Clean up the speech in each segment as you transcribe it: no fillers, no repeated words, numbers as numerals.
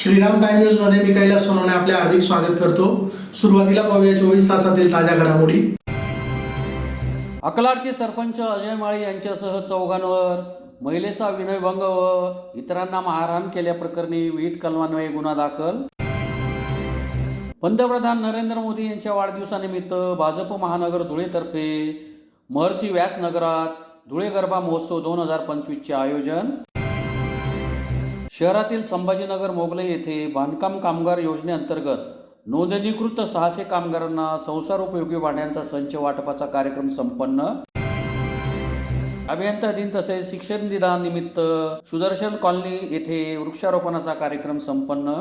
Shriram time news मध्ये मी कैलास सोनवणे आपले हार्दिक स्वागत करतो। सुरुवातीला पाहूया 24 तासातील ताज्या घडामोडी। अकलाडचे सरपंच अजय माळी यांच्यासह चौघांवर महिलेचा विनयभंग व इतरांना मारहाण केल्याप्रकरणी विविध कलमान्वये गुन्हा दाखल। पंतप्रधान नरेंद्र मोदी यांच्या वाढदिवसानिमित्त भाजप महानगर धुळेतर्फे महर्षी व्यास नगरात धुळे गरबा महोत्सव 2025 चे आयोजन। शहरातील संभाजीनगर मोगले येथे बांधकाम कामगार योजनेअंतर्गत नोंदणीकृत 600 कामगारांना संसारोपयोगी भांड्यांचा संच वाटपाचा कार्यक्रम संपन्न। अभियंता दिन तसेच शिक्षण दिनानिमित्त सुदर्शन कॉलनी येथे वृक्षारोपणाचा कार्यक्रम संपन्न।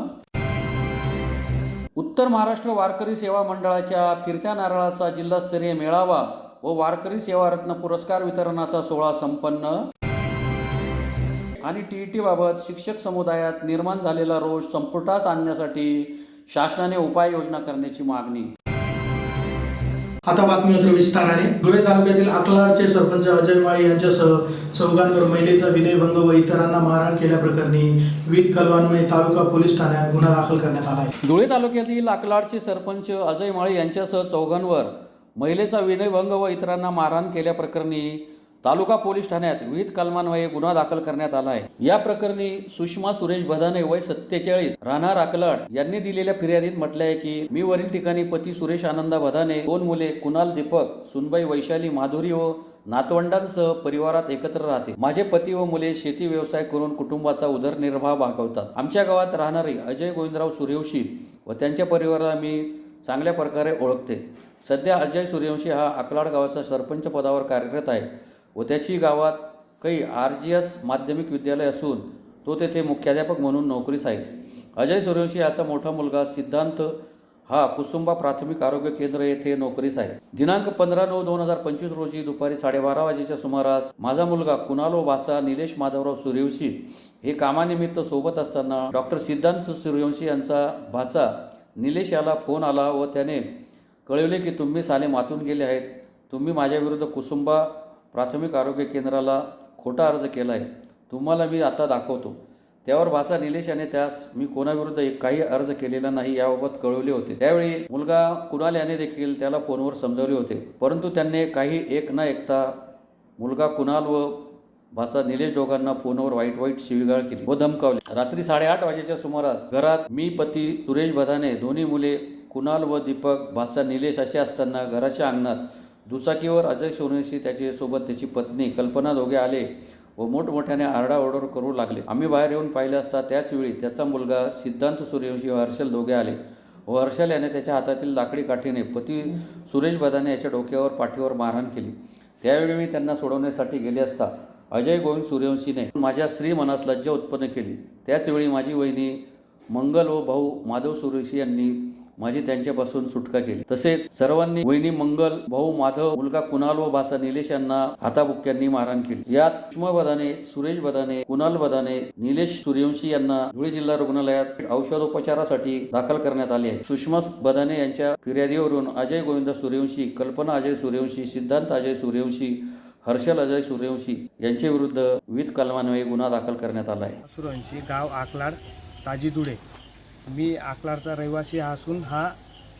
उत्तर महाराष्ट्र वारकरी सेवा मंडळाच्या फिरत्या नारळाचा जिल्हास्तरीय मेळावा व वारकरी सेवा रत्न पुरस्कार वितरणाचा सोहळा संपन्न। आणि टीईटी बाबत शिक्षक समुदायात निर्माण झालेला रोष संपुष्टात आणण्यासाठी शासनाने उपाययोजना करण्याची मागणी। आता बातमी विस्ताराने। धुळे तालुक्यातील अकलाडचे सरपंच अजय माळी यांच्यासह चौघांवर महिलेचा विनयभंग व इतरांना मारहाण केल्याप्रकरणी विविध कलमान्वये तालुका पोलीस ठाण्यात गुन्हा दाखल करण्यात आला आहे। धुळे तालुक्यातील अकलाडचे सरपंच अजय माळी यांच्यासह चौघांवर महिलेचा विनयभंग व इतरांना मारहाण केल्याप्रकरणी तालुका पोलीस ठाण्यात विविध कलमान्वये गुन्हा दाखल करण्यात आला आहे। या प्रकरणी सुषमा सुरेश बदाने वय 47 राहणार अकलाड यांनी दिलेल्या फिर्यादीत म्हटले आहे की मी वरील ठिकाणी पती सुरेश आनंदा बदाने, 2 मुले कुणाल दीपक, सुनबाई वैशाली माधुरी व नातवंडांसह परिवारात एकत्र राहते। माझे पती व मुले शेती व्यवसाय करून कुटुंबाचा उदरनिर्वाह भागवतात। आमच्या गावात राहणारे अजय गोविंदराव सूर्यवंशी व त्यांच्या परिवाराला मी चांगल्या प्रकारे ओळखते। सध्या अजय सूर्यवंशी हा अकलाड गावाचा सरपंच पदावर कार्यरत आहे व त्याची गावात काही RGS माध्यमिक विद्यालय असून तो तेथे मुख्याध्यापक म्हणून नोकरीस आहे। अजय सूर्यवंशी याचा मोठा मुलगा सिद्धांत हा कुसुंबा प्राथमिक आरोग्य केंद्र येथे नोकरीस आहे। दिनांक 15/9/2025 रोजी दुपारी 12:30 वाजेच्या सुमारास माझा मुलगा कुणाल व भाचा निलेश माधवराव सूर्यवंशी हे कामानिमित्त सोबत असताना डॉक्टर सिद्धांत सूर्यवंशी यांचा भाचा निलेश याला फोन आला व त्याने कळवले की तुम्ही साले मातून गेले आहेत। तुम्ही माझ्या विरुद्ध कुसुंबा प्राथमिक आरोग्य केंद्राला खोटा अर्ज केला आहे, तुम्हाला मी आता दाखवतो। त्यावर भाचा निलेश याने त्यास मी कोणाविरुद्ध काही अर्ज केलेला नाही याबाबत कळवले होते। त्यावेळी मुलगा कुणाल याने देखील त्याला फोनवर समजावले होते, परंतु त्यांनी काही एक न ऐकता मुलगा कुणाल व भाचा निलेश दोघांना फोनवर वाईट शिवीगाळ केली व धमकावले। रात्री 8:30 वाजेच्या सुमारास घरात मी पती सुरेश बदाने, दोन्ही मुले कुणाल व दीपक, भाचा निलेश असे असताना घराच्या अंगणात दुचाकीवर अजय सूर्यवंशी त्याचे सोबत त्याची पत्नी कल्पना दोघे आले व मोठमोठ्याने आरडाओरड करू लागले। आम्ही बाहेर येऊन पाहिले असता त्याच वेळी त्याचा मुलगा सिद्धांत सूर्यवंशी व हर्षल दोघे आले व हर्षल याने त्याच्या हातातील लाकडी काठीने पती सुरेश बदाने याच्या डोक्यावर पाठीवर मारहाण केली। त्यावेळी मी त्यांना सोडवण्यासाठी गेले असता अजय गोविंद सूर्यवंशीने माझ्या स्त्री मनास लज्जा उत्पन्न केली। त्याचवेळी माझी वहिनी मंगल व भाऊ माधव सूर्यवंशी यांनी माझी त्यांच्यापासून सुटका केली। तसेच सर्वांनी वहिनी मंगल, भाऊ माधव, मुलगा कुणाल व भाचा निलेश यांना हाताबुक्क्यांनी मारहाण केली। यात सुषमा बदाने, सुरेश बदाने, कुणाल बदाने, निलेश सूर्यवंशी यांना धुळे जिल्हा रुग्णालयात औषधोपचारासाठी दाखल करण्यात आले आहे। सुषमा बदाने यांच्या फिर्यादीवरून अजय गोविंद सूर्यवंशी, कल्पना अजय सूर्यवंशी, सिद्धांत अजय सूर्यवंशी, हर्षल अजय सूर्यवंशी यांच्या विरुद्ध विविध कलमान्वये गुन्हा दाखल करण्यात आला आहे। सूर्यवंशी, गाव आकलाड, ताजी धुळे। मी आकलाडचा रहिवासी असून हा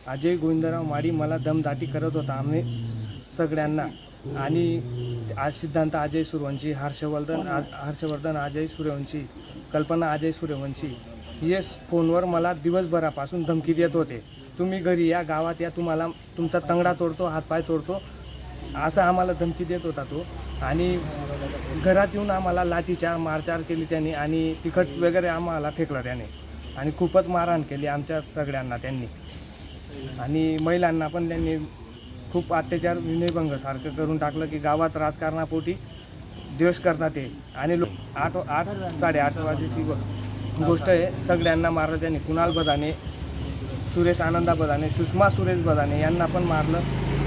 अजय गोविंदराव माळी मला दमदाटी करत होता आम्ही सगळ्यांना। आणि आज सिद्धांत अजय सूर्यवंशी, हर्षवर्धन अजय सूर्यवंशी, कल्पना अजय सूर्यवंशी हे फोनवर मला दिवसभरापासून धमकी देत होते। तुम्ही घरी या, गावात या, तुम्हाला तुमचा तंगडा तोडतो, हातपाय तोडतो, असं आम्हाला धमकी देत होता तो। आणि घरात येऊन आम्हाला लाठीचार मारचार केली त्यांनी आणि तिखट वगैरे आम्हाला फेकलं त्याने आणि खूपच मारहाण केली आमच्या सगळ्यांना त्यांनी। आणि महिलांना पण त्यांनी खूप अत्याचार, विनयभंग सारखं करून टाकलं की गावात राजकारणापोटी द्वेष करतात ते। आणि 8:30 वाजेची गोष्ट आहे, सगळ्यांना मारलं त्यांनी। कुणाल बदाने, सुरेश आनंदा बदाने, सुषमा सुरेश बदाने यांना पण मारलं,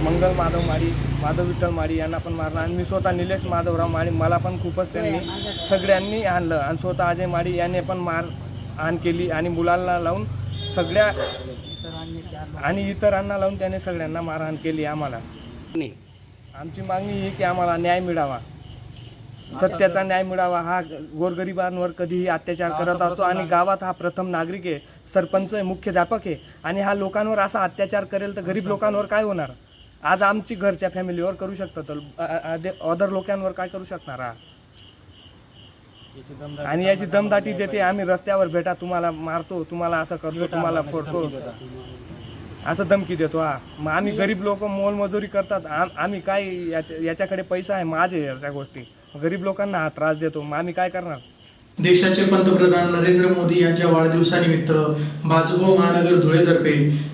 मंगल माधव माळी, माधव विठ्ठल माळी यांना पण मारलं आणि मी स्वतः निलेश माधवराव माळी मला पण खूपच त्यांनी सगळ्यांनी आणलं आणि स्वतः अजय माळी याने पण मारहाण केली आणि मुलांना लावून सगळ्या आणि इतरांना लावून त्याने सगळ्यांना मारहाण केली। आम्हाला आमची मागणी ही की आम्हाला न्याय मिळावा, सत्याचा न्याय मिळावा, हा गोरगरिबांवर कधीही अत्याचार करत असतो आणि गावात हा प्रथम नागरिक आहे, सरपंच आहे, मुख्याध्यापक आहे आणि हा लोकांवर असा अत्याचार करेल तर गरीब लोकांवर काय होणार? आज आमची घरच्या फॅमिलीवर करू शकतो तर अदर लोकांवर काय करू शकणार हा? आणि याची दमदाटी देते, आम्ही रस्त्यावर भेटा, तुम्हाला मारतो, तुम्हाला असं करतो, तुम्हाला फोडतो, असं धमकी देतो हा. मग आम्ही गरीब लोक मोलमजुरी करतात, आम्ही काय याच्याकडे पैसा आहे माझे याच्या गोष्टी, गरीब लोकांना हा त्रास देतो, मग आम्ही काय करणार? देशाचे पंतप्रधान नरेंद्र मोदी यांच्या वाढदिवसानिमित्त भाजप महानगर धुळेतर्फे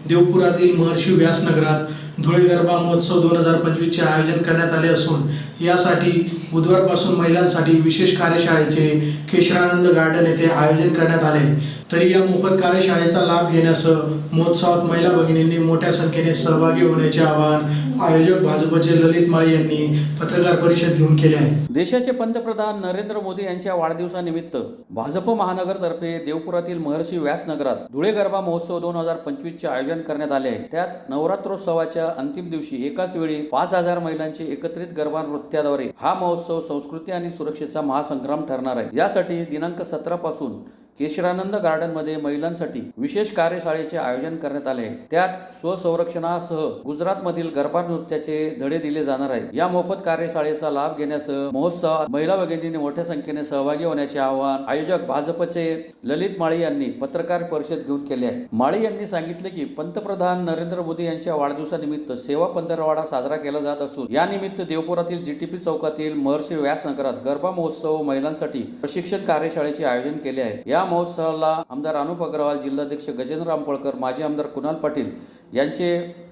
देवपुरातील महर्षी व्यासनगरात धुळे गरबा महोत्सव 2025 चे आयोजन करण्यात आले असून यासाठी बुधवारपासून महिलांसाठी विशेष कार्यशाळेचे केशरानंद गार्डन येथे आयोजन करण्यात आले. तरी या मोफत कार्यशाळेचा लाभ घेण्यासह महोत्सवात महिला भगिनींनी मोठ्या संख्येने सहभागी होण्याचे आवाहन आयोजक भाजपचे ललित माळी यांनी पत्रकार परिषद घेऊन केले आहे. देशाचे पंतप्रधान नरेंद्र मोदी यांच्या वाढदिवसानिमित्त भाजप महानगरतर्फे देवपुरातील महर्षी व्यासनगरात धुळे गरबा महोत्सव 2025 चे आयोजन करण्यात आले आहे. त्यात नवरात्रोत्सवाच्या अंतिम दिवशी एकाच वेळी 5000 महिलांचे एकत्रित गरबा नृत्याद्वारे हा महोत्सव संस्कृती आणि सुरक्षेचा महासंग्राम ठरणार आहे. यासाठी दिनांक 17 पासून केशरानंद गार्डन मध्ये महिलांसाठी विशेष कार्यशाळेचे आयोजन करण्यात आले आहे. त्यात स्वसंरक्षणासह गुजरातमधील गरबा नृत्याचे धडे दिले जाणार आहे. या मोफत कार्यशाळेचा लाभ घेण्यासह महोत्सवात महिला भगिनींनी मोठ्या संख्येने सहभागी होण्याचे आवाहन आयोजक भाजपचे ललित माळी यांनी पत्रकार परिषद घेऊन केले आहे. माळी यांनी सांगितले की पंतप्रधान नरेंद्र मोदी यांच्या वाढदिवसानिमित्त सेवा पंधरवडा साजरा केला जात असून यानिमित्त देवपुरातील जीटीपी चौकातील महर्षी व्यासनगरात गरबा महोत्सव महिलांसाठी प्रशिक्षण कार्यशाळेचे आयोजन केले आहे. या महोत्सवाला आमदार अनुप अग्रवाल, जिल्हाध्यक्ष गजेंद्र रामपळकर, माजी आमदार कुणाल पाटील यांचे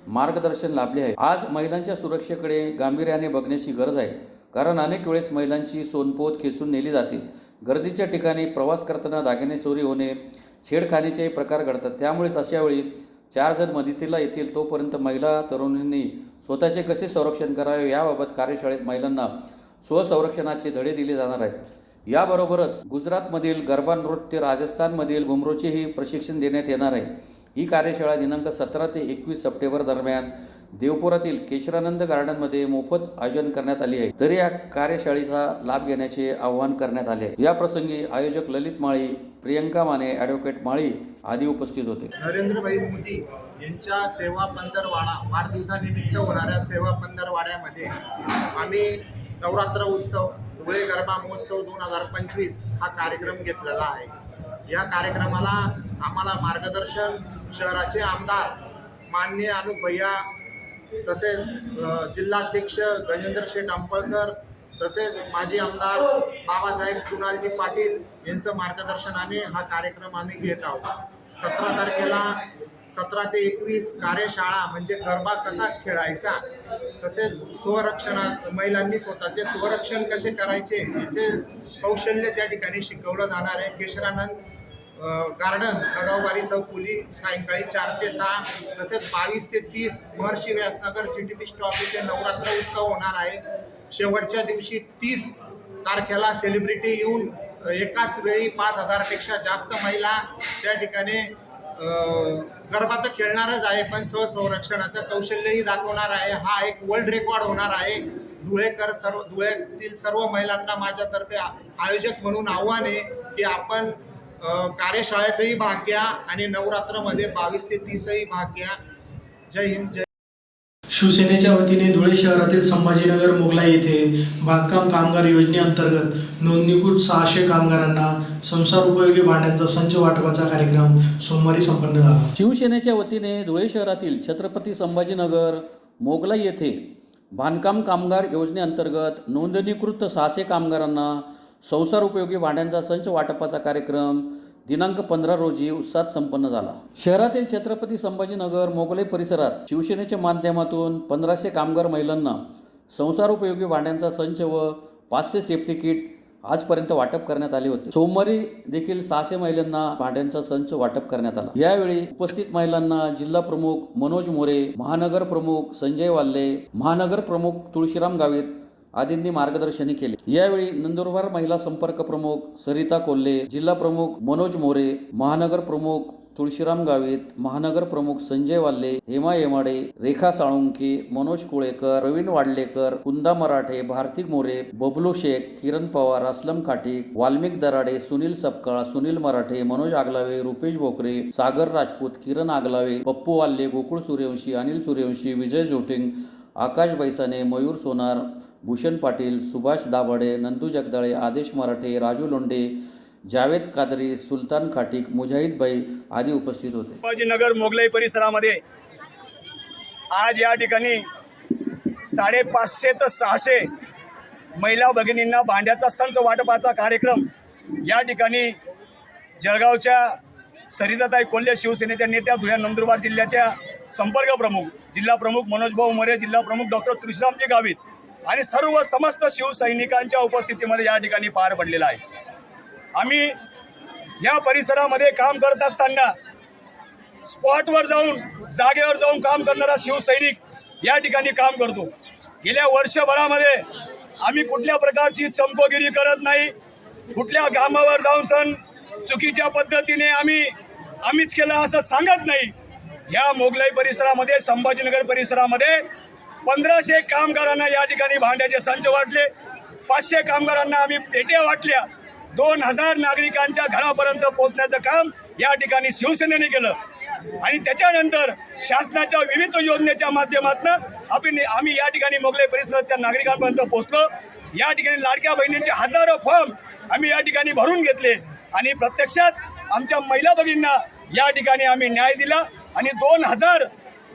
मार्गदर्शन लाभले आहे. आज महिलांच्या सुरक्षेकडे गांभीर्याने बघण्याची गरज आहे, कारण अनेक वेळेस महिलांची सोनपोत खेचून नेली जाते. गर्दीच्या ठिकाणी प्रवास करताना दागिने चोरी होणे, छेडखानीचेही प्रकार घडतात. त्यामुळेच अशा वेळी 4 जण मदतीला येतील तोपर्यंत महिला तरुणींनी स्वतःचे कसे संरक्षण करावे याबाबत कार्यशाळेत महिलांना स्वसंरक्षणाचे धडे दिले जाणार आहेत. याबरोबरच गुजरातमधील गरबा नृत्य, राजस्थानमधील घुमरोचेही प्रशिक्षण देण्यात येणार आहे. ही कार्यशाळा दिनांक 17 ते 21 सप्टेंबर दरम्यान देवपुरातील केशरानंद गार्डनमध्ये मोफत आयोजन करण्यात आली आहे. तरी या कार्यशाळेचा लाभ घेण्याचे आवाहन करण्यात आले आहे. या प्रसंगी आयोजक ललित माळी, प्रियंका माने, ॲडव्होकेट माळी आदी उपस्थित होते. नरेंद्रभाई मोदी यांच्या सेवा पंधरवाडा वाढदिवसानिमित्त होणाऱ्या सेवा पंधरवाड्यामध्ये आम्ही नवरात्र उत्सव धुळे गरबा महोत्सव 2025 हा कार्यक्रम घेतलेला आहे. या कार्यक्रमाला आम्हाला मार्गदर्शन शहराचे आमदार माननीय अनुप भैया, तसेच जिल्हाध्यक्ष गजेंद्र शेठ अंपळकर, तसेच माजी आमदार बाबासाहेब कुणालजी पाटील यांचं मार्गदर्शनाने हा कार्यक्रम आम्ही घेत आहोत. 17 तारखेला 17 ते 21 कार्यशाळा म्हणजे गरबा कसा खेळायचा, तसेच स्वरक्षणात महिलांनी स्वतःचे स्वरक्षण कसे करायचे याचे कौशल्य त्या ठिकाणी शिकवलं जाणार आहे. केशरानंद गार्डन, लगावबारी चौकुली, सायंकाळी 4 ते 6, तसेच 22 ते 30 महर्षी व्यासनगर जीटीपी स्टॉप इथे नवरात्र उत्सव होणार आहे. शेवटच्या दिवशी 30 तारखेला सेलिब्रिटी येऊन एकाच वेळी 5000 पेक्षा जास्त महिला त्या ठिकाणी गरबा तर खेळणारच आहे, पण स्वसंरक्षणाचं कौशल्यही दाखवणार आहे. हा एक वर्ल्ड रेकॉर्ड होणार आहे. धुळ्यातील सर्व महिलांना माझ्यातर्फे आयोजक म्हणून आव्हान आहे की आपण कार्यशाळेतही भाग घ्या आणि नवरात्रमध्ये 22 ते 30ही भाग घ्या. जय हिंद, जय. शिवसेनेच्या वतीने धुळे शहरातील संभाजीनगर मोगलाई येथे बांधकाम कामगार योजनेअंतर्गत नोंदणीकृत 600 कामगारांना संसार उपयोगी भांड्यांचा संच वाटपाचा कार्यक्रम सोमवारी संपन्न झाला. शिवसेनेच्या वतीने धुळे शहरातील छत्रपती संभाजीनगर मोगलाई येथे बांधकाम कामगार योजनेअंतर्गत नोंदणीकृत 600 कामगारांना संसार उपयोगी भांड्यांचा संच वाटपाचा कार्यक्रम दिनांक 15 रोजी उत्साहात संपन्न झाला. शहरातील छत्रपती संभाजीनगर मोगलाई परिसरात शिवसेनेच्या माध्यमातून 1500 कामगार महिलांना संसार उपयोगी भांड्यांचा संच व 500 सेफ्टी किट आजपर्यंत वाटप करण्यात आले होते. सोमवारी देखील 600 महिलांना भांड्यांचा संच वाटप करण्यात आला. यावेळी उपस्थित महिलांना जिल्हा प्रमुख मनोज मोरे, महानगर प्रमुख संजय वाल्ले, महानगर प्रमुख तुळशीराम गावित आदींनी मार्गदर्शनही केले. यावेळी नंदुरबार महिला संपर्क प्रमुख सरिता कोल्हे, जिल्हा प्रमुख मनोज मोरे, महानगर प्रमुख तुळशीराम गावित, महानगर प्रमुख संजय वाल्ले, हेमा येमाडे, रेखा साळुंके, मनोज कुळेकर, प्रवीण वाडलेकर, कुंदा मराठे, भारती मोरे, बबलू शेख, किरण पवार, असलम खाटीक, वाल्मिक दराडे, सुनील सपकाळ, सुनील मराठे, मनोज आगलावे, रुपेश भोकरे, सागर राजपूत, किरण आगलावे, पप्पू वाल्ले, गोकुळ सूर्यवंशी, अनिल सूर्यवंशी, विजय जोटिंग, आकाश बैसाने, मयूर सोनार, भूषण पाटील, सुभाष दाभाडे, नंदू जगदाळे, आदेश मराठे, राजू लोंढे, जावेद कादरी, सुलतान खाटीक, मुजाहिद भाई आदी उपस्थित होते. संभाजीनगर मोगलाई परिसरामध्ये आज या ठिकाणी 550 ते 600 महिला भगिनींना भांड्याचा संच वाटपाचा कार्यक्रम या ठिकाणी जळगावच्या सरिताताई कोल्हे शिवसेनेच्या नेत्या, धुळे नंदुरबार जिल्ह्याच्या संपर्क प्रमुख, जिल्हा प्रमुख मनोजभाऊ मरे, जिल्हा प्रमुख डॉक्टर तुळशीरामजी गावित आणि सर्व समस्त शिवसैनिकांच्या उपस्थितीमध्ये या ठिकाणी पार पडलेला आहे. आम्ही या परिसरामध्ये काम करत असताना स्पॉटवर जाऊन, जागेवर जाऊन काम करणारा शिवसैनिक या ठिकाणी काम करतो. गेल्या वर्षभरामध्ये आम्ही कुठल्या प्रकारची चमकोगिरी करत नाही, कुठल्या कामावर जाऊन सण चुकीच्या पद्धतीने आम्हीच केलं असं सांगत नाही. या मोगलाई परिसरामध्ये, संभाजीनगर परिसरामध्ये 1500 कामगारांना या ठिकाणी भांड्याचे संच वाटले, 500 कामगारांना आम्ही पेट्या वाटल्या, 2000 नागरिकांच्या घरापर्यंत पोहोचण्याचं काम या ठिकाणी शिवसेनेने केलं. आणि त्याच्यानंतर शासनाच्या विविध योजनेच्या माध्यमातून आम्ही या ठिकाणी मोगलाई परिसरातल्या नागरिकांपर्यंत पोहोचलो. या ठिकाणी लाडक्या बहिणींचे हजारो फॉर्म आम्ही या ठिकाणी भरून घेतले आणि प्रत्यक्षात आमच्या महिला भगिनींना या ठिकाणी आम्ही न्याय दिला आणि 2000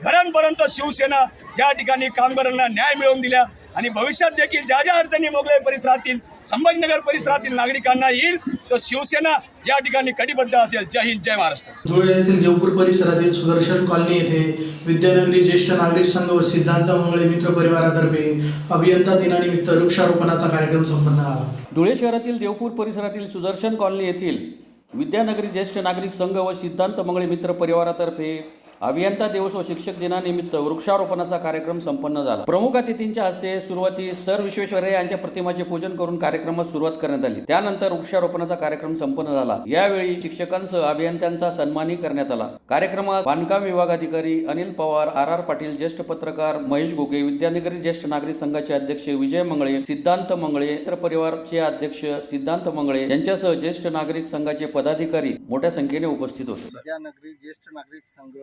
घरांपर्यंत शिवसेना या ठिकाणी कामगारांना न्याय मिळवून दिला. आणि भविष्यात देखील ज्या ज्या अडचणी मोगलाई परिसरातील, संभाजीनगर परिसरातील नागरिकांना येईल तर शिवसेना या ठिकाणी कटिबद्ध असेल. जय हिंद, जय महाराष्ट्र. धुळे येथील देवपूर परिसरातील सुदर्शन कॉलनी येथे विद्यानगरी ज्येष्ठ नागरिक संघ व सिद्धांत मंगळे मित्र परिवारातर्फे अभियंता दिनानिमित्त वृक्षारोपणाचा कार्यक्रम संपन्न झाला. धुळे शहरातील देवपूर परिसरातील सुदर्शन कॉलनी येथील विद्यानगरी ज्येष्ठ नागरिक संघ व सिद्धांत मंगळे मित्र परिवारातर्फे अभियंता दिवस व शिक्षक दिनानिमित्त वृक्षारोपणाचा कार्यक्रम संपन्न झाला. प्रमुख अतिथींच्या हस्ते सुरुवातीस सर विश्वेश्वरय्या यांच्या प्रतिमाचे पूजन करून कार्यक्रमास सुरुवात करण्यात आली. त्यानंतर वृक्षारोपणाचा कार्यक्रम संपन्न झाला. यावेळी शिक्षकांसह अभियंत्यांचा सन्मानही करण्यात आला. कार्यक्रमात बांधकाम विभागाधिकारी अनिल पवार, RR पाटील, ज्येष्ठ पत्रकार महेश घोगे, विद्यानगरी ज्येष्ठ नागरिक संघाचे अध्यक्ष विजय मंगळे, सिद्धांत मंगळे, मित्र परिवारचे अध्यक्ष सिद्धांत मंगळे यांच्यासह ज्येष्ठ नागरिक संघाचे पदाधिकारी मोठ्या संख्येने उपस्थित होते. विद्यानगरी ज्येष्ठ नागरिक संघ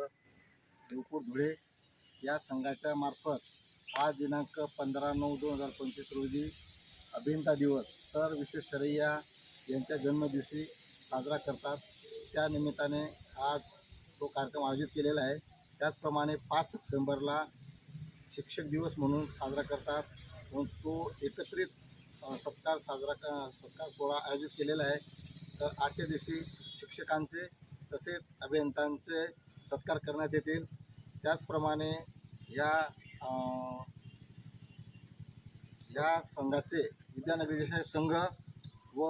देवपूर धुळे या संघाच्या मार्फत आज दिनांक 15/9/2025 रोजी अभियंता दिवस सर विश्वेश्वरय्या यांच्या जन्मदिवशी साजरा करतात. त्या निमित्ताने आज तो कार्यक्रम आयोजित केलेला आहे. त्याचप्रमाणे 5 सप्टेंबरला शिक्षक दिवस म्हणून साजरा करतात. म्हणून तो एकत्रित सत्कार सोहळा आयोजित केलेला आहे. तर आजच्या दिवशी शिक्षकांचे तसेच अभियंत्यांचे सत्कार करण्यात येतील. त्याचप्रमाणे या संघाचे विद्यानगरी ज्येष्ठ संघ व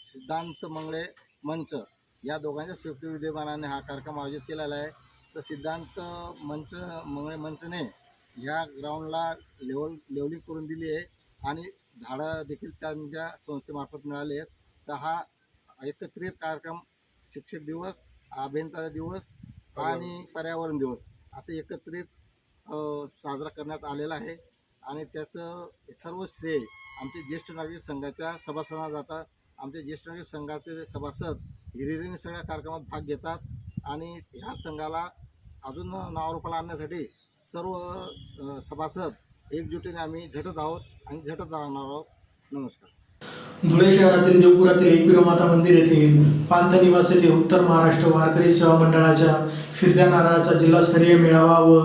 सिद्धांत मंगळे मंच या दोघांच्या संयुक्त विद्यमानाने हा कार्यक्रम आयोजित केलेला आहे. तर सिद्धांत मंगळे मंचने ह्या ग्राउंडला लेवलिंग करून दिली आहे आणि झाडं देखील त्यांच्या संस्थेमार्फत मिळाले आहेत. तर हा एकत्रित कार्यक्रम शिक्षक दिवस, अभियंता दिवस आणि पर्यावरण दिवस असं एकत्रित साजरा करण्यात आलेला आहे. आणि त्याचं सर्व श्रेय आमचे ज्येष्ठ नागरिक संघाच्या सभासदांना जातं. आमचे ज्येष्ठ नागरिक संघाचे सभासद हिरिरीने सगळ्या कार्यक्रमात भाग घेतात आणि ह्या संघाला अजून नावारूपाला आणण्यासाठी सर्व सभासद एकजुटीने आम्ही झटत आहोत आणि झटत राहणार आहोत. नमस्कार. धुळे शहरातील देवपुरातील एकविरा माता मंदिर येथील पांत निवास येथे उत्तर महाराष्ट्र वारकरी सेवा मंडळाच्या फिरत्या नारळाचा जिल्हास्तरीय मेळावा व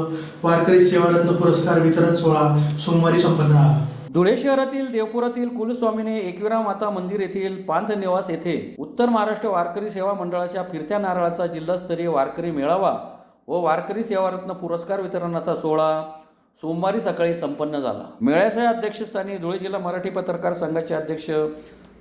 वारकरी सेवारत्न पुरस्कार वितरण सोहळा सोमवारी संपन्न झाला. धुळे शहरातील देवपुरातील कुलस्वामिनी एकविरा माता मंदिर येथील पांथ निवास येथे उत्तर महाराष्ट्र वारकरी सेवा मंडळाच्या फिरत्या नारळाचा जिल्हास्तरीय वारकरी मेळावा व वारकरी सेवारत्न पुरस्कार वितरणाचा सोहळा सोमवारी सकाळी संपन्न झाला. मेळ्याच्या अध्यक्षस्थानी धुळे जिल्हा मराठी पत्रकार संघाचे अध्यक्ष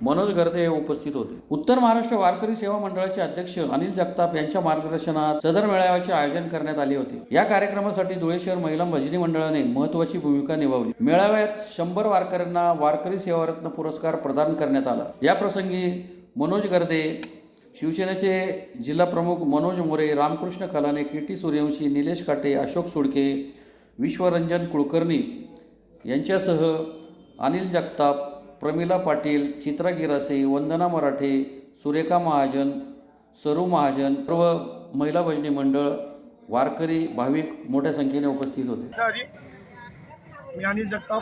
मनोज गर्दे उपस्थित होते. उत्तर महाराष्ट्र वारकरी सेवा मंडळाचे अध्यक्ष अनिल जगताप यांच्या मार्गदर्शनात सदर मेळाव्याचे आयोजन करण्यात आले होते. या कार्यक्रमासाठी धुळे शहर महिला भजनी मंडळाने महत्त्वाची भूमिका निभावली. मेळाव्यात 100 वारकऱ्यांना वारकरी सेवारत्न पुरस्कार प्रदान करण्यात आला. या प्रसंगी मनोज गर्दे, शिवसेनेचे जिल्हाप्रमुख मनोज मोरे, रामकृष्ण खलाने, KT सूर्यवंशी, निलेश काटे, अशोक सुडके, विश्वरंजन कुलकर्णी यांच्यासह अनिल जगताप, प्रमिला पाटील, चित्रा गिरासे, वंदना मराठे, सुरेखा महाजन, सरू महाजन, सर्व महिला भजनी मंडळ, वारकरी, भाविक मोठ्या संख्येने उपस्थित होते. मी अनिल जगताप,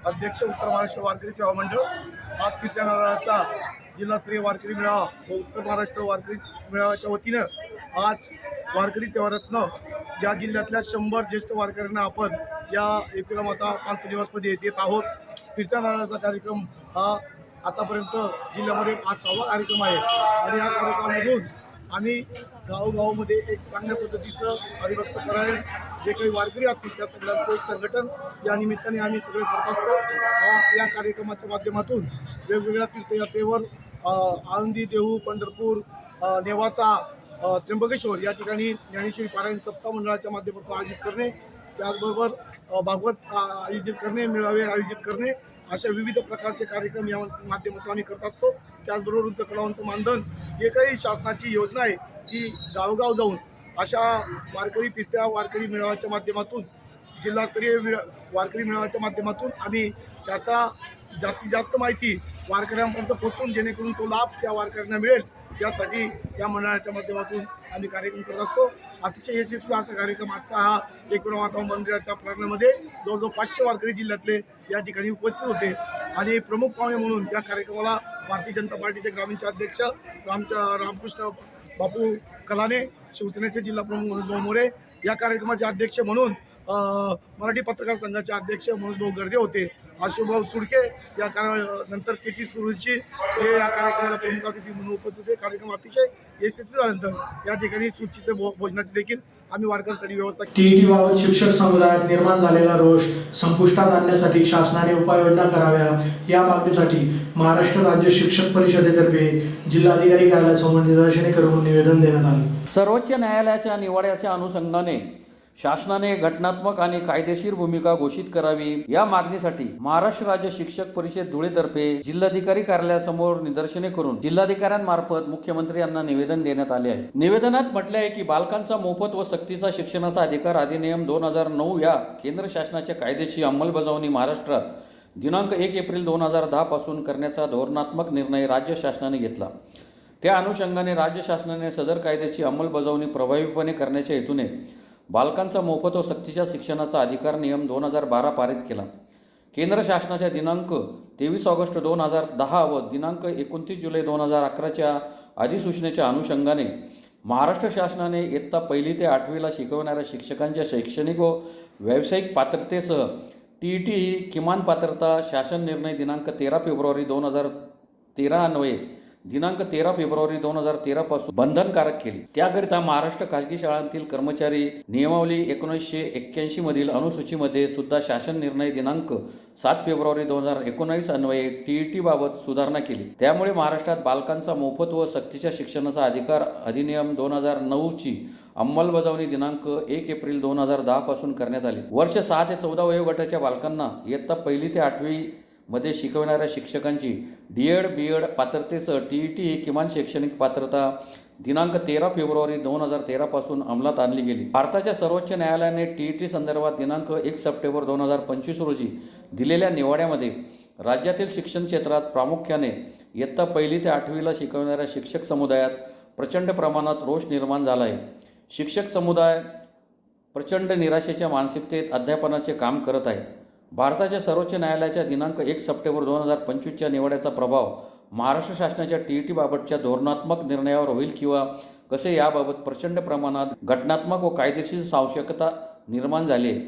अध्यक्ष उत्तर महाराष्ट्र वारकरी सेवा मंडळ. आज कीर्तनाचा जिल्हास्तरीय वारकरी मेळावा व उत्तर महाराष्ट्र वारकरी मेळाव्याच्या वतीनं आज वारकरी सेवारत्न या जिल्ह्यातल्या 100 ज्येष्ठ वारकऱ्यांना आपण या एकविरा माता पांतनिवासमध्ये देत आहोत. कीर्तनाचा कार्यक्रम हा आतापर्यंत जिल्ह्यामध्ये 5वा कार्यक्रम आहे आणि या कार्यक्रमामधून आम्ही गावोगावामध्ये एक चांगल्या पद्धतीचं हरिभक्त परायण जे काही वारकरी असतील त्या सगळ्यांचं एक संघटन या निमित्ताने आम्ही सगळे करत असतो. या कार्यक्रमाच्या माध्यमातून वेगवेगळ्या तीर्थयात्रेवर आळंदी, देहू, पंढरपूर, नेवासा, त्र्यंबकेश्वर या ठिकाणी ज्ञानेश्वरी पारायण सप्ताह मंडळाच्या माध्यमातून आयोजित करणे, त्याचबरोबर भागवत आयोजित करणे, मेळावे आयोजित करणे अशा विविध प्रकारचे कार्यक्रम या माध्यमातून आम्ही करत असतो. त्याचबरोबर वृद्ध कलावंत मानधन हे काही शासनाची योजना आहे की गावोगाव जाऊन अशा वारकरी फिरत्या वारकरी मेळाव्याच्या माध्यमातून जिल्हास्तरीय वारकरी मेळाव्याच्या माध्यमातून आम्ही त्याचा जास्तीत जास्त माहिती वारकऱ्यांपर्यंत पोहोचून जेणेकरून तो लाभ त्या वारकऱ्यांना मिळेल यासाठी या मंडळाच्या माध्यमातून आम्ही कार्यक्रम करत असतो. अतिशय यशस्वी असा कार्यक्रम आजचा हा एकविरा माता मंदिराच्या प्रांगणामध्ये जवळजवळ 500 वारकरी जिल्ह्यातले या ठिकाणी उपस्थित होते आणि प्रमुख पाहुणे म्हणून या कार्यक्रमाला भारतीय जनता पार्टीचे ग्रामीणचे अध्यक्ष रामकृष्ण बापू कलाने, शिवसेनेचे जिल्हाप्रमुख मनोज मोरे, या कार्यक्रमाचे अध्यक्ष म्हणून मराठी पत्रकार संघाचे अध्यक्ष मनोज गर्दे होते. अशोकभाऊ सुडके या नंतर KT सूर्यवंशी हे या कार्यक्रमाला प्रमुख अतिथी म्हणून उपस्थित होते. कार्यक्रम अतिशय यशस्वी झाल्यानंतर या ठिकाणी सूचीचे भोजनाची देखील आम्ही वारकऱ्यांसाठी व्यवस्था केली. TET बाबत शिक्षक समुदायात निर्माण झालेला रोष संपुष्टात आणण्यासाठी शासनाने उपाययोजना कराव्या या मागणीसाठी महाराष्ट्र राज्य शिक्षक परिषदेतर्फे जिल्हाधिकारी कार्यालयासमोर निदर्शने करून निवेदन देण्यात आले. सर्वोच्च न्यायालयाच्या निवाड्याच्या अनुषंगाने शासनाने घटनात्मक आणि कायदेशीर भूमिका घोषित करावी या मागणीसाठी महाराष्ट्र राज्य शिक्षक परिषद धुळेतर्फे जिल्हाधिकारी कार्यालयासमोर निदर्शने करून जिल्हाधिकाऱ्यांमार्फत मुख्यमंत्री यांना निवेदन देण्यात आले आहे. निवेदनात म्हटले आहे की बालकांचा मोफत व सक्तीचा शिक्षणाचा अधिकार अधिनियम 2009 या केंद्र शासनाच्या कायद्याची अंमलबजावणी महाराष्ट्रात दिनांक 1 एप्रिल 2010 पासून करण्याचा धोरणात्मक निर्णय राज्य शासनाने घेतला. त्या अनुषंगाने राज्य शासनाने सदर कायद्याची अंमलबजावणी प्रभावीपणे करण्याच्या हेतूने बालकांचा मोफत व सक्तीच्या शिक्षणाचा अधिकार नियम 2012 पारित केला. केंद्र शासनाच्या दिनांक 23 ऑगस्ट 2010 व दिनांक 29 जुलै 2011च्या अधिसूचनेच्या अनुषंगाने महाराष्ट्र शासनाने इयत्ता 1 ते 8वीला शिकवणाऱ्या शिक्षकांच्या शैक्षणिक व व्यावसायिक पात्रतेसह TET ही किमान पात्रता शासन निर्णय दिनांक 13 फेब्रुवारी 2013 अन्वये दिनांक 13 फेब्रुवारी 2013 पासून बंधनकारक केली. त्याकरिता महाराष्ट्र खाजगी शाळांतील कर्मचारी नियमावली 1981 मधील अनुसूचीमध्ये सुद्धा शासन निर्णय दिनांक 7 फेब्रुवारी 2019 अन्वये TET बाबत सुधारणा केली. त्यामुळे महाराष्ट्रात बालकांचा मोफत व सक्तीच्या शिक्षणाचा अधिकार अधिनियम 2009 ची अंमलबजावणी दिनांक 1 एप्रिल 2010 पासून करण्यात आली. वर्ष 6 ते 14 वयोगटाच्या बालकांना इयत्ता 1 ते 8वी मध्ये शिकवणाऱ्या शिक्षकांची DED BED पात्रतेसह TET ही किमान शैक्षणिक पात्रता दिनांक 13 फेब्रुवारी 2013 पासून अंमलात आणली गेली. भारताच्या सर्वोच्च न्यायालयाने TET संदर्भात दिनांक 1 सप्टेंबर 2025 रोजी दिलेल्या निवाड्यामध्ये राज्यातील शिक्षण क्षेत्रात प्रामुख्याने इयत्ता 1 ते 8वीला शिकवणाऱ्या शिक्षक समुदायात प्रचंड प्रमाणात रोष निर्माण झाला आहे. शिक्षक समुदाय प्रचंड निराशेच्या मानसिकतेत अध्यापनाचे काम करत आहे. भारताच्या सर्वोच्च न्यायालयाच्या दिनांक 1 सप्टेंबर 2025च्या निवाड्याचा प्रभाव महाराष्ट्र शासनाच्या TET बाबतच्या धोरणात्मक निर्णयावर होईल किंवा कसे याबाबत प्रचंड प्रमाणात घटनात्मक व कायदेशीर आवश्यकता निर्माण झाली आहे.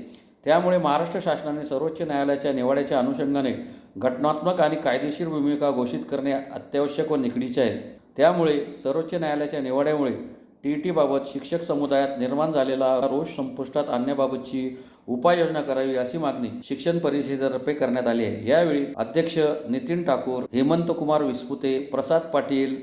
त्यामुळे महाराष्ट्र शासनाने सर्वोच्च न्यायालयाच्या निवाड्याच्या अनुषंगाने घटनात्मक आणि कायदेशीर भूमिका घोषित करणे अत्यावश्यक व निकडीचे आहे. त्यामुळे सर्वोच्च न्यायालयाच्या निवाड्यामुळे TET बाबत शिक्षक समुदायात निर्माण झालेला रोष संपुष्टात आणण्याबाबतची उपाययोजना करावी अशी मागणी शिक्षण परिषदेतर्फे करण्यात आली आहे. यावेळी अध्यक्ष नितीन ठाकूर, हेमंत कुमार विस्पुते, प्रसाद पाटील,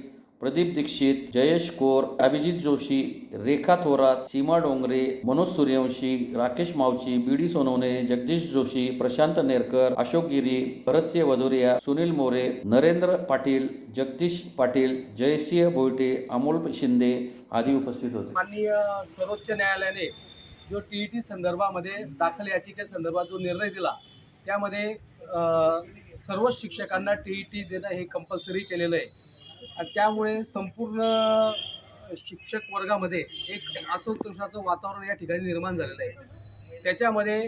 प्रदीप दीक्षित, जयेश कोर, अभिजित जोशी, रेखा थोरात, सीमा डोंगरे, मनोज सूर्यवंशी, राकेश मावची, बीडी सोनवणे, जगदीश जोशी, प्रशांत नेरकर, अशोक गिरी, भरतसिंह वधुरिया, सुनील मोरे, नरेंद्र पाटील, जगदीश पाटील, जयसिंह बोईटे, अमोल शिंदे आदी उपस्थित होते. माननीय सर्वोच्च न्यायालयाने जो TET संदर्भामध्ये दाखल याचिकेसंदर्भात जो निर्णय दिला त्यामध्ये सर्व शिक्षकांना TET देणं हे कंपल्सरी केलेलं आहे आणि त्यामुळे संपूर्ण शिक्षक वर्गामध्ये एक असंतोषाचं वातावरण या ठिकाणी निर्माण झालेलं आहे. त्याच्यामध्ये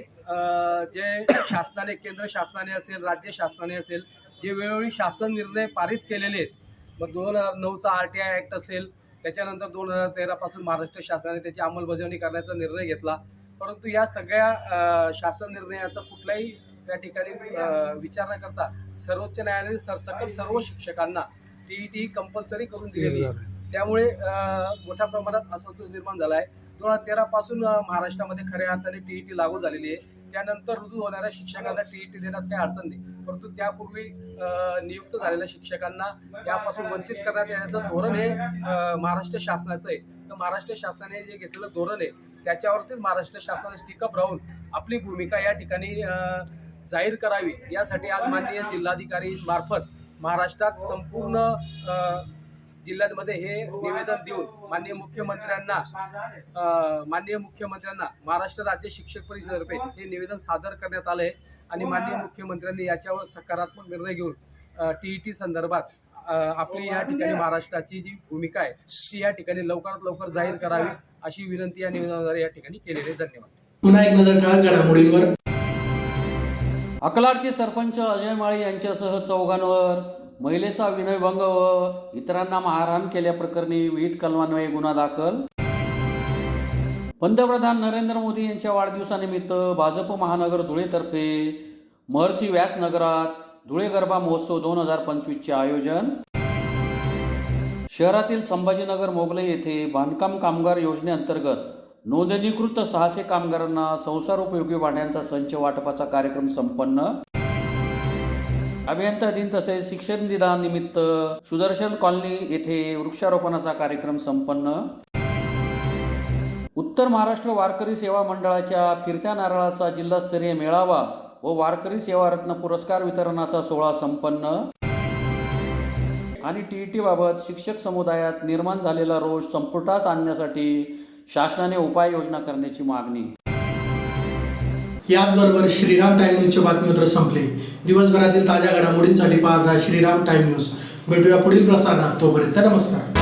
जे शासनाने, केंद्र शासनाने असेल, राज्य शासनाने असेल, जे वेळोवेळी शासन निर्णय पारित केलेले आहेत, मग 2009चा RTI ॲक्ट असेल, त्याच्यानंतर 2013 पासून महाराष्ट्र शासनाने त्याची अंमलबजावणी करण्याचा निर्णय घेतला, परंतु या सगळ्या शासन निर्णयाचा कुठलाही त्या ठिकाणी विचार न करता सर्वोच्च न्यायालयाने सरसकट सर्व शिक्षकांना TET कंपल्सरी करून दिलेली आहे. त्यामुळे मोठ्या प्रमाणात असंतोष निर्माण झाला आहे. 2013 पासून महाराष्ट्रामध्ये खऱ्या अर्थाने TET लागू झालेली आहे. त्यानंतर रुजू होणाऱ्या शिक्षकांना TET देण्यास काही अडचण नाही, परंतु त्यापूर्वी नियुक्त झालेल्या शिक्षकांना यापासून वंचित करण्यात येण्याचं धोरण हे महाराष्ट्र शासनाचं आहे. तर महाराष्ट्र शासनाने जे घेतलेलं धोरण आहे त्याच्यावरतीच महाराष्ट्र शासनाने स्टिकअप राहून आपली भूमिका या ठिकाणी जाहीर करावी, यासाठी आज माननीय जिल्हाधिकारी मार्फत महाराष्ट्रात संपूर्ण जिल्ह्यांमध्ये हे निवेदन देऊन माननीय मुख्यमंत्र्यांना महाराष्ट्र राज्य शिक्षक परिषदेतर्फे हे निवेदन सादर करण्यात आलं आहे आणि माननीय मुख्यमंत्र्यांनी याच्यावर सकारात्मक निर्णय घेऊन TET संदर्भात आपली या ठिकाणी महाराष्ट्राची जी भूमिका आहे ती या ठिकाणी लवकरात लवकर जाहीर करावी अशी विनंती या निवेदनाद्वारे या ठिकाणी केलेली आहे. धन्यवाद. पुन्हा एक नजर ठळक घडामोडींवर. अकलाडचे सरपंच अजय माळी यांच्यासह चौघांवर महिलेचा विनयभंग व इतरांना मारहाण केल्याप्रकरणी विविध कलमान्वये गुन्हा दाखल. पंतप्रधान नरेंद्र मोदी यांच्या वाढदिवसानिमित्त भाजप महानगर धुळेतर्फे महर्षी व्यास नगरात धुळे गरबा महोत्सव 2025चे आयोजन. शहरातील संभाजीनगर मोगले येथे बांधकाम कामगार योजनेअंतर्गत नोंदणीकृत 600 कामगारांना संसारोपयोगी भांड्यांचा संच वाटपाचा कार्यक्रम संपन्न. अभियंता दिन तसेच शिक्षण दिनानिमित्त सुदर्शन कॉलनी येथे वृक्षारोपणाचा कार्यक्रम संपन्न. उत्तर महाराष्ट्र वारकरी सेवा मंडळाच्या फिरत्या नारळाचा जिल्हास्तरीय मेळावा व वारकरी सेवा रत्न पुरस्कार वितरणाचा सोहळा संपन्न. आणि TET बाबत शिक्षक समुदायात निर्माण झालेला रोष संपुष्टात आणण्यासाठी शासनाने उपाययोजना करण्याची मागणी. याचबरोबर श्रीराम टाइम न्यूजचे बातमीपत्र संपले. दिवसभरातील ताज्या घडामोडींसाठी पाहत राहा श्रीराम टाइम न्यूज. भेटूया पुढील प्रसारणात. तोपर्यंत नमस्कार.